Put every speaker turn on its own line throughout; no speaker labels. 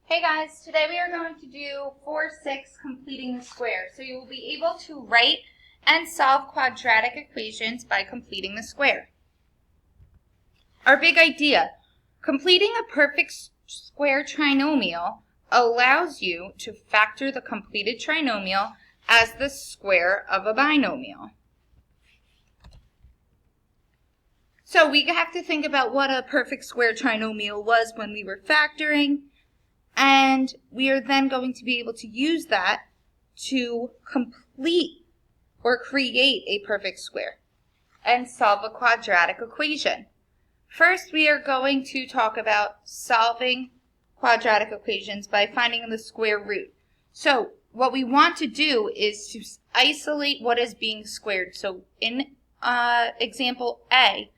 Hey guys, today we are going to do 4-6 completing the square. So you will be able to write and solve quadratic equations by completing the square. Our big idea, completing a perfect square trinomial allows you to factor the completed trinomial as the square of a binomial. So we have to think about what a perfect square trinomial was when we were factoring. And we are then going to be able to use that to complete or create a perfect square and solve a quadratic equation. First, we are going to talk about solving quadratic equations by finding the square root. So what we want to do is to isolate what is being squared. So in example A,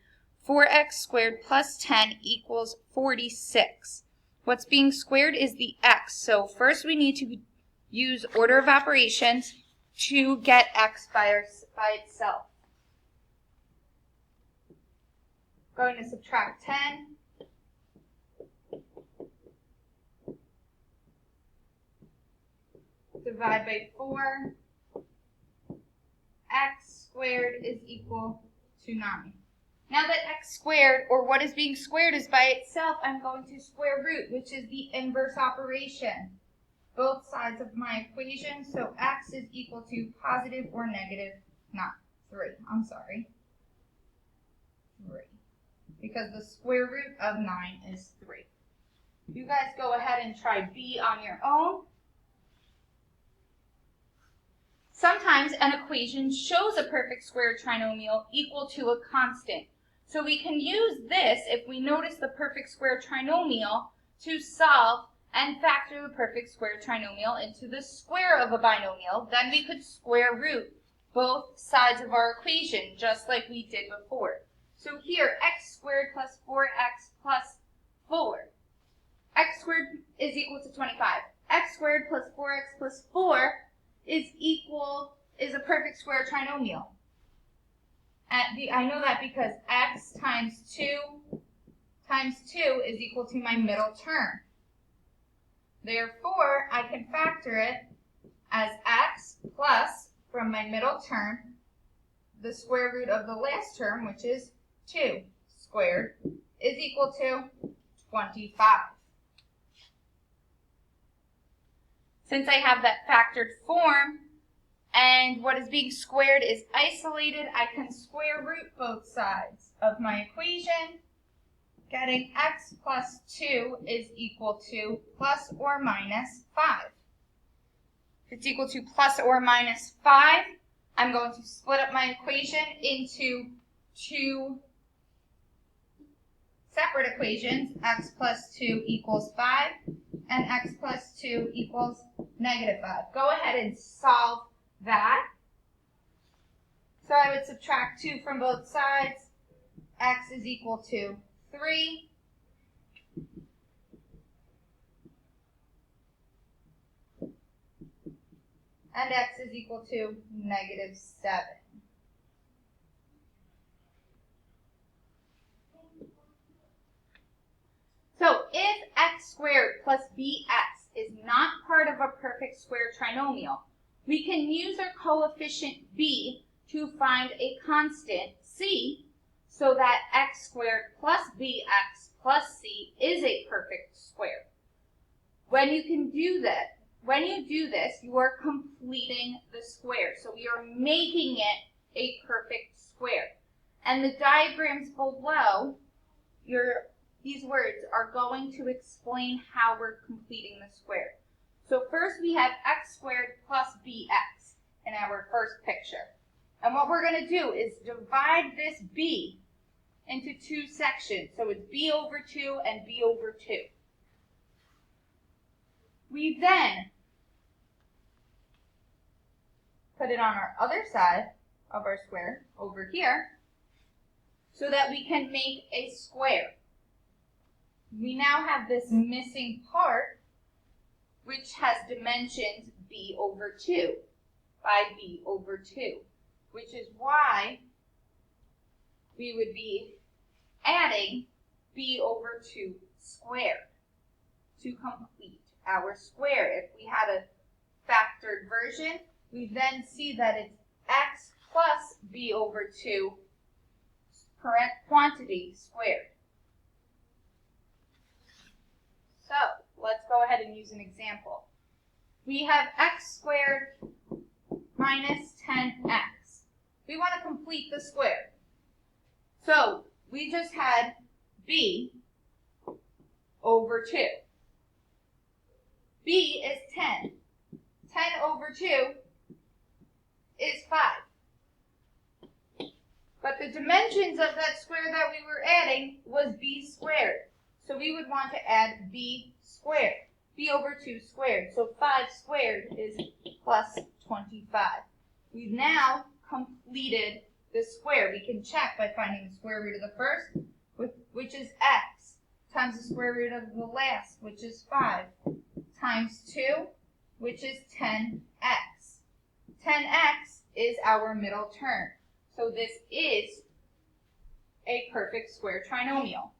4x squared plus 10 equals 46. What's being squared is the x. So first we need to use order of operations to get x by itself. Going to subtract 10. Divide by 4. X squared is equal to 9. Now that x squared, or what is being squared, is by itself, I'm going to square root, which is the inverse operation. Both sides of my equation, so x is equal to positive or negative, not 3, I'm sorry, 3. Because the square root of 9 is 3. You guys go ahead and try B on your own. Sometimes an equation shows a perfect square trinomial equal to a constant. So we can use this, if we notice the perfect square trinomial, to solve and factor the perfect square trinomial into the square of a binomial. Then we could square root both sides of our equation, just like we did before. So here, x squared plus 4x plus 4. X squared is equal to 25. X squared plus 4x plus 4 is a perfect square trinomial. I know that because x times 2 is equal to my middle term. Therefore, I can factor it as x plus, from my middle term, the square root of the last term, which is 2 squared, is equal to 25. Since I have that factored form, and what is being squared is isolated, I can square root both sides of my equation, getting x plus 2 is equal to plus or minus 5. If it's equal to plus or minus 5, I'm going to split up my equation into two separate equations. X plus 2 equals 5, and x plus 2 equals negative 5. Go ahead and solve that. So I would subtract 2 from both sides. X is equal to 3. And x is equal to negative 7. So if x squared plus bx is not part of a perfect square trinomial, we can use our coefficient b to find a constant c so that x squared plus bx plus c is a perfect square. When you do this, you are completing the square. So we are making it a perfect square. And the diagrams below, these words are going to explain how we're completing the square. So first we have x squared plus bx in our first picture. And what we're going to do is divide this b into two sections. So it's b over 2 and b over 2. We then put it on our other side of our square over here so that we can make a square. We now have this missing part, which has dimensions b over 2 by b over 2, which is why we would be adding b over 2 squared. to complete our square. If we had a factored version, we then see that it's x plus b over 2 quantity squared. So let's go ahead and use an example. We have x squared minus 10x. We want to complete the square. So we just had b over 2. b is 10. 10 over 2 is 5. But the dimensions of that square that we were adding was b squared. So we would want to add b squared. b over 2 squared. So 5 squared is plus 25. We've now completed the square. We can check by finding the square root of the first, which is x, times the square root of the last, which is 5, times 2, which is 10x. 10x is our middle term. So this is a perfect square trinomial.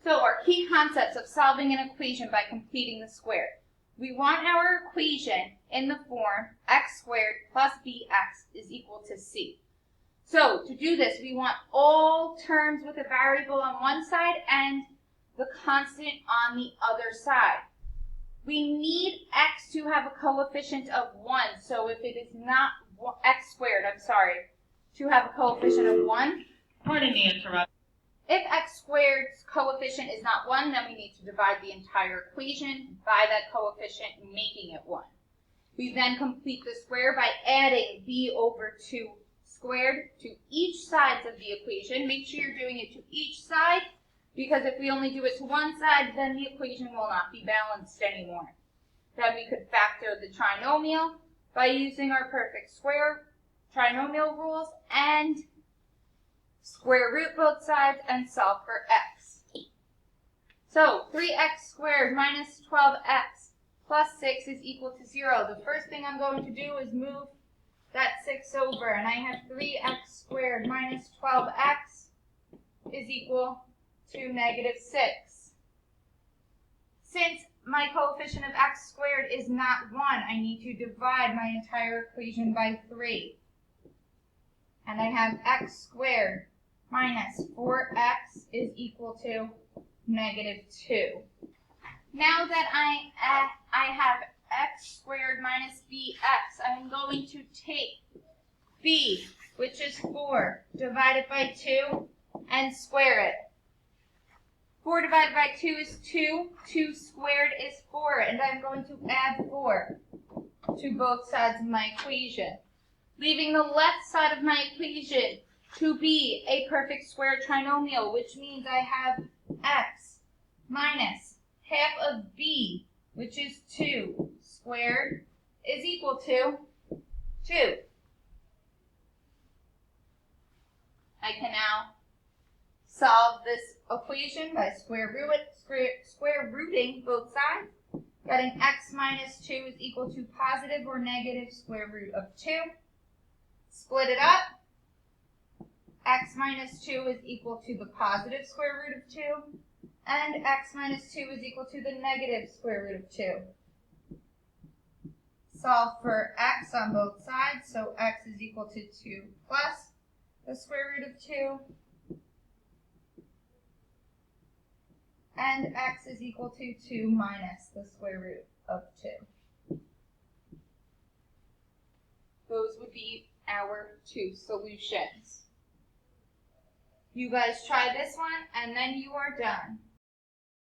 So our key concepts of solving an equation by completing the square. We want our equation in the form x squared plus bx is equal to c. So to do this, we want all terms with a variable on one side and the constant on the other side. We need x to have a coefficient of 1. So if it is not x squared, to have a coefficient of 1.
Pardon the interruption.
If x squared's coefficient is not 1, then we need to divide the entire equation by that coefficient, making it 1. We then complete the square by adding b over 2 squared to each side of the equation. Make sure you're doing it to each side, because if we only do it to one side, then the equation will not be balanced anymore. Then we could factor the trinomial by using our perfect square trinomial rules and square root both sides and solve for x. So 3x squared minus 12x plus 6 is equal to 0. The first thing I'm going to do is move that 6 over, and I have 3x squared minus 12x is equal to negative 6. Since my coefficient of x squared is not 1, I need to divide my entire equation by 3. And I have x squared minus 4x is equal to negative 2. Now that I have x squared minus bx, I'm going to take b, which is 4, divide it by 2, and square it. 4 divided by 2 is 2. 2 squared is 4, and I'm going to add 4 to both sides of my equation, leaving the left side of my equation to be a perfect square trinomial, which means I have x minus half of b, which is 2, squared, is equal to 2. I can now solve this equation by square rooting both sides, getting x minus 2 is equal to positive or negative square root of 2. Split it up. X minus 2 is equal to the positive square root of 2, and x minus 2 is equal to the negative square root of 2. Solve for x on both sides, so x is equal to 2 plus the square root of 2, and x is equal to 2 minus the square root of 2. Those would be our two solutions. You guys try this one, and then you are done.